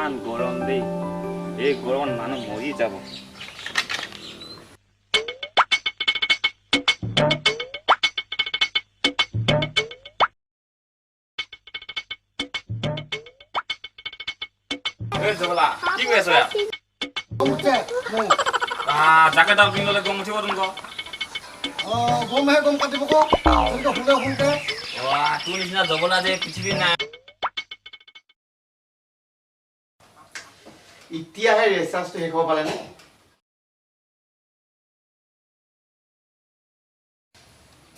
ইমান গৰম দেই, এই গৰমত মানুহ মৰি যাব। কি কৰি আছ? জাকেট পিন্ধি ললে গম উঠিব তোমাক। গমহে গম কাটিব ক শুলে শুনতে তোৰ নিচিনা জবলা যে পৃথিৱীত নাই। এতিয়াহে ৰিচাৰ্জটো শেষ হ'ব পালেনে?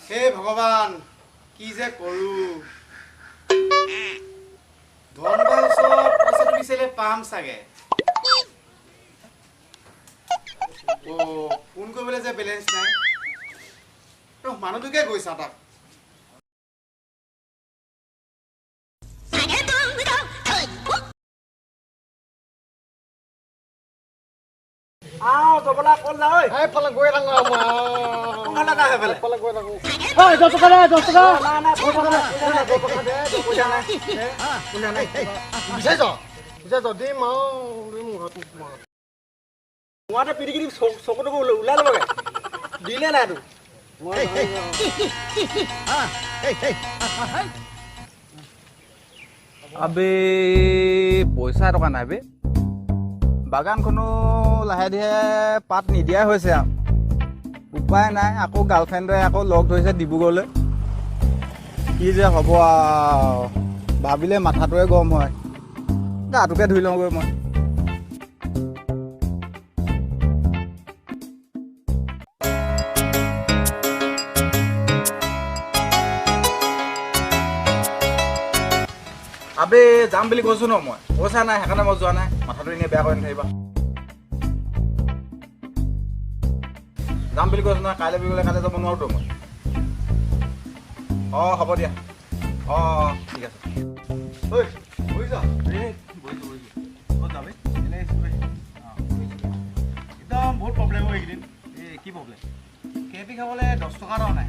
হে ভগৱান, কি যে কৰো। ধনবাৰ ওচৰত পইচাটো বিচাৰিলে পাম চাগে। ফোন কৰিবলৈ যে বেলেঞ্চ নাই। মানুহটোকে গৈছা তাক। জবলা কল না ঐ এইফালে গৈ থাকো কোনখন লগা সেইফালে এইফালে গৈ থাকো। 10 টকা দে 10 টকা না না পইচা নাই পইচা নাই বিচাৰিছ দিম মইতে পিটিকি দিম চকুটো ওলাই ল'বগে দিলে নাই তোক আবে পইচা টকা নাই বে বাগানখনো লাহে ধীৰে পাত নিদিয়াই হৈছে আৰু উপায় নাই। আকৌ গাৰ্লফ্ৰেণ্ডে আকৌ লগ ধৰিছে ডিব্ৰুগড়লৈ। কি যে হ'ব আৰু ভাবিলে মাথাটোৱে গৰম হয়। গাটোকে ধুই লওঁগৈ মই। আবে যাম বুলি কৈছো ন মই, পইচা নাই সেইকাৰণে মই যোৱা নাই। মাথাটো এনেই বেয়া কৰি নাথাকিবা। যাম বুলি কৈছো নহয়, কাইলৈ বিগলে কাইলৈ যাব নোৱাৰোতো মই। হ'ব দিয়া। ঠিক আছে। ঐ বুজিছ একদম বহুত প্ৰব্লেম হয় এইকেইদিন। কি প্ৰব্লেম? কেপি খাবলৈ 10 টকা এটা নাই।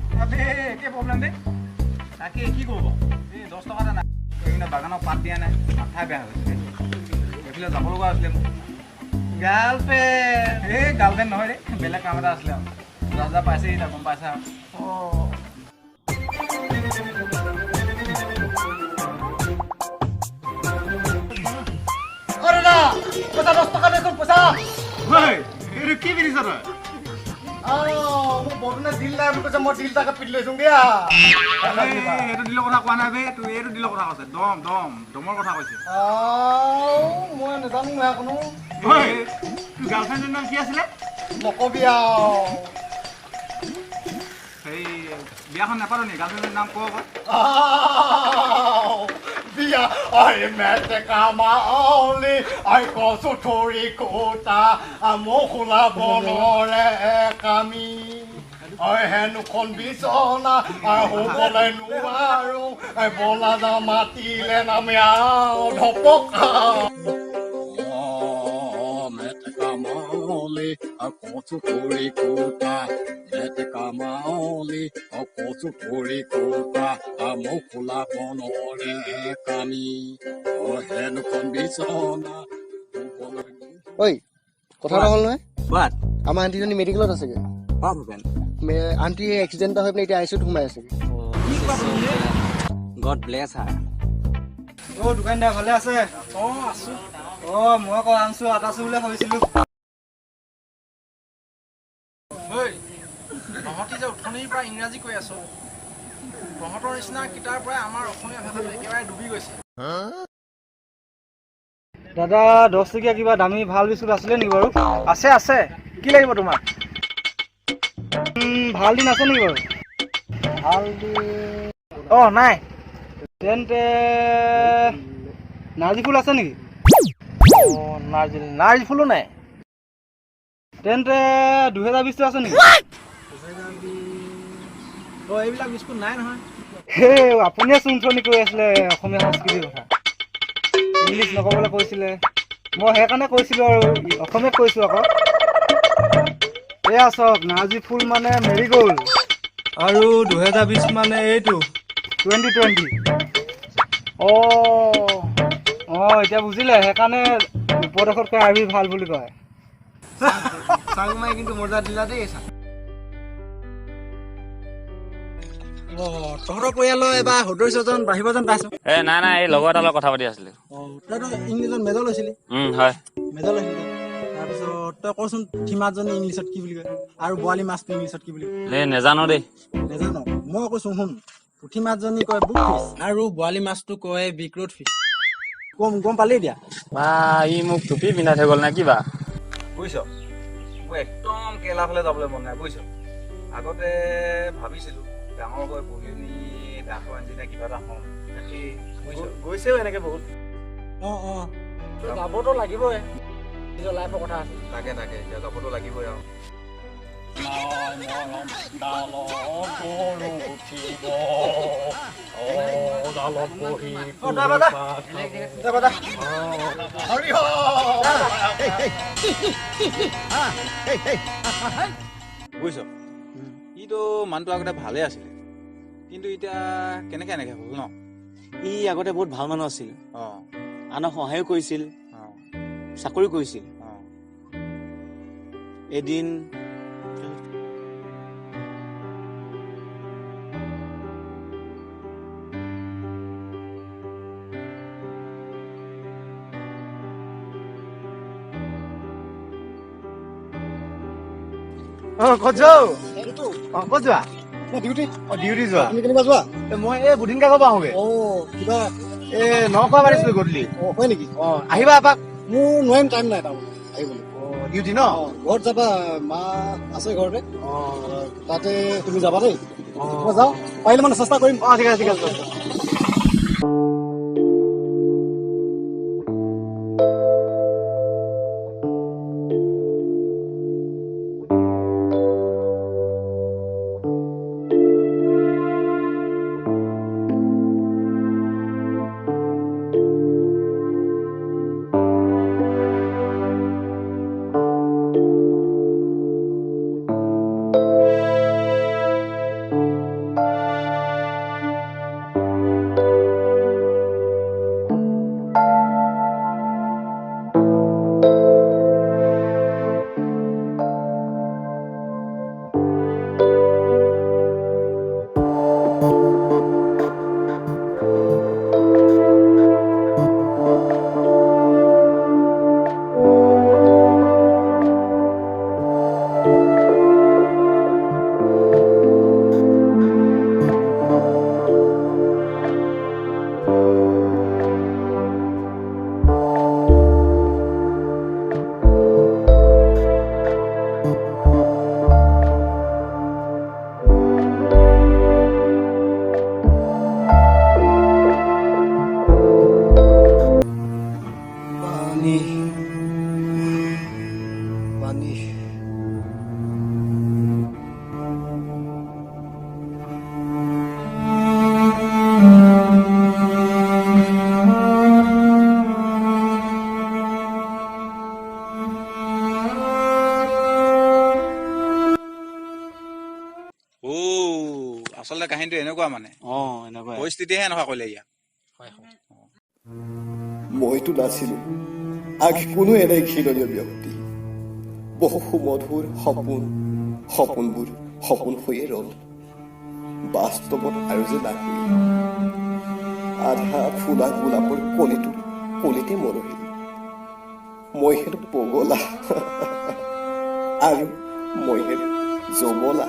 একে প্ৰব্লেম দেই। তাকে কি কৰিব? 10 টকা এটা নাই। এইখিনি বাগানত পাত দিয়া নাই, মাথাই বেয়া হৈছে। এইফালে যাব লগা আছিলে মোৰ। গাৰ্লফ্ৰেণ্ড গাৰ্লফ্ৰেণ্ড নহয় দেই, বেলেগ কাম এটা আছিলে আৰু। ৰাজা পাইছে এতিয়া গম পাইছা আৰু। দাদা পইচা 10 টকা দেখোন পইচা। এইটো কি পিন্ধিছ তই? মোক বৰ্তনে দিল নাই বুলি কৈছে। মই দিল তাকে পিটি লৈছোগে। এইটো দিলৰ কথা কোৱা নাই বে, তোৰ এইটো দিলৰ কথা কৈছে। দমৰ কথা কৈছে। মই নাজানো নহয় কোনো। তোৰ গাৰ্লফ্ৰেণ্ডৰ নাম কি আছিলে? নকবি আৰু সেই বিয়াখন নাপালো নি? গাৰ্লফ্ৰেণ্ডৰ নাম কওঁ বিয়া মেটে কামালি কচু থৰি কোটা মোক খোলাব নৰে কামি হেনুখন বিচনা শুবলৈ নোৱাৰো বলা যা মাতিলে নামে ধপক কচু থৰি কোটা মেটে কামালি কচু থৰি কোটা মোক খোলাব নৰে কামি হেনুখন বিচনা। ঐ কথা এটা হ'ল নহয়। আমাৰ আণ্টিজনী মেডিকেলত আছেগে। আণ্টি এক্সিডেণ্ট এটা হৈ পেলাই এতিয়া আই চি ইউত সোমাই আছেগে। গড ব্লেছ হাৰ। দোকানদাৰ ভালে আছে? আছো। মই আকৌ আনছো আটাছো বুলি ভাবিছিলো। তহঁতি যে উঠনিৰ পৰা ইংৰাজী কৈ আছ, তহঁতৰ নিচিনা কিতাৰ পৰা আমাৰ অসমীয়া ভাষাটো একেবাৰে ডুবি গৈছে। দাদা 10 টকীয়া কিবা দামী ভাল বিস্কুট আছিলে নেকি বাৰু? আছে আছে, কি লাগিব তোমাক? ভাল দিন আছে নেকি বাৰু? ভাল দিন নাই। তেন্তে নাৰ্জী ফুল আছে নেকি? নাৰ্জী ফুলো নাই। তেন্তে 2020 আছে নেকি? এইবিলাক বিস্কুট নাই নহয়। আপুনিয়ে চুনচনি কৰি আছিলে অসমীয়া সংস্কৃতিৰ কথা। ইংলিছ নকবলৈ কৈছিলে। মই সেইকাৰণে কৈছিলো আৰু অসমীয়াত কৈছো আকৌ। এয়া চাওক, নাৰ্জী ফুল মানে মেৰিগ'ল্ড আৰু 2020 মানে এইটো 2020। এতিয়া বুজিলে সেইকাৰণে উপদেশতকৈ আৰবি ভাল বুলি কয়। চাং মাৰি কিন্তু মজা দিলা দেই চাং। তহঁতৰ পৰিয়ালৰ এবাৰ সদস্যজন বাঢ়িব যেন পাইছো। নাই এই লগৰ এটাৰ লগত কথা পাতি আছিলো। তইতো ইংলিছত মেজৰ লৈছিলি? হয়। মেজৰ লৈছিলি তাৰপিছত তই কচোন থিমাতজনী ইংলিছত কি বুলি কয় আৰু বৰালি মাছটো ইংলিছত কি বুলি কয়? নেজানো দেই। নেজানো? মই কৈছো শুন, পুঠি মাছজনী কয় বুক ফিছ আৰু বৰালি মাছটো কয় বিক্ৰোট ফিছ। গম পালি এতিয়া? ই মোক টুপি পিন্ধাই থৈ গ'ল নে কিবা? বুজিছ, মোৰ একদম কেৰেলা ফালে যাবলৈ মন নাই বুজিছ। আগতে ভাবিছিলোঁ ডাঙৰ হৈ পঢ়ি শুনি ডাক্তৰ ইঞ্জিনিয়াৰ কিবা এটা হ'ম। গৈছেও এনেকে বহুত। যাবতো লাগিবই, নিজৰ লাইফৰ কথা আছে। তাকে এতিয়া যাবতো লাগিবই আৰু। বুজিছ, ইটো মানুহটো আগতে ভালে আছিলে, কিন্তু এতিয়া কেনেকে এনেকে হ'ল ন? ই আগতে বহুত ভাল মানুহ আছিল, অঁ আনক সহায়ো কৰিছিল, অঁ চাকৰি কৰিছিল। অঁ এদিন ক'ত যোৱা? ডিউটি ডিউটি যোৱা? তুমি কেনেকুৱা যোৱা? মই এই বুধিন কাকৰ পৰা আহোঁগৈ। কিবা নখোৱা মাৰিছিলোঁ গধূলি। হয় নেকি? আহিবা এপাক। মোৰ নোৱাৰিম, টাইম নাই তাৰমানে আহিবলৈ। ডিউটি ন? ঘৰত যাবা, মা আছে ঘৰতে, তাতে তুমি যাবা দেই। মই যাওঁ, পাৰিলে মানে চেষ্টা কৰিম। ঠিক আছে। আচলতে কাহিনীটো এনেকুৱা মানে এনেকুৱা পৰিস্থিতিহে এনেকুৱা কৰিলে ইয়াক। মইতো নাছিলো আগে কোনো এনে ঘৃণনীয় ব্যক্তি। বহু সুমধুৰ সপোনবোৰ সপোন হৈয়ে ৰল, বাস্তৱত আৰু যে নাহিল। আধা ফুলা গোলাপৰ কলিতে মৰহিল। মই হেনো পগলা আৰু মই হেনো জমলা।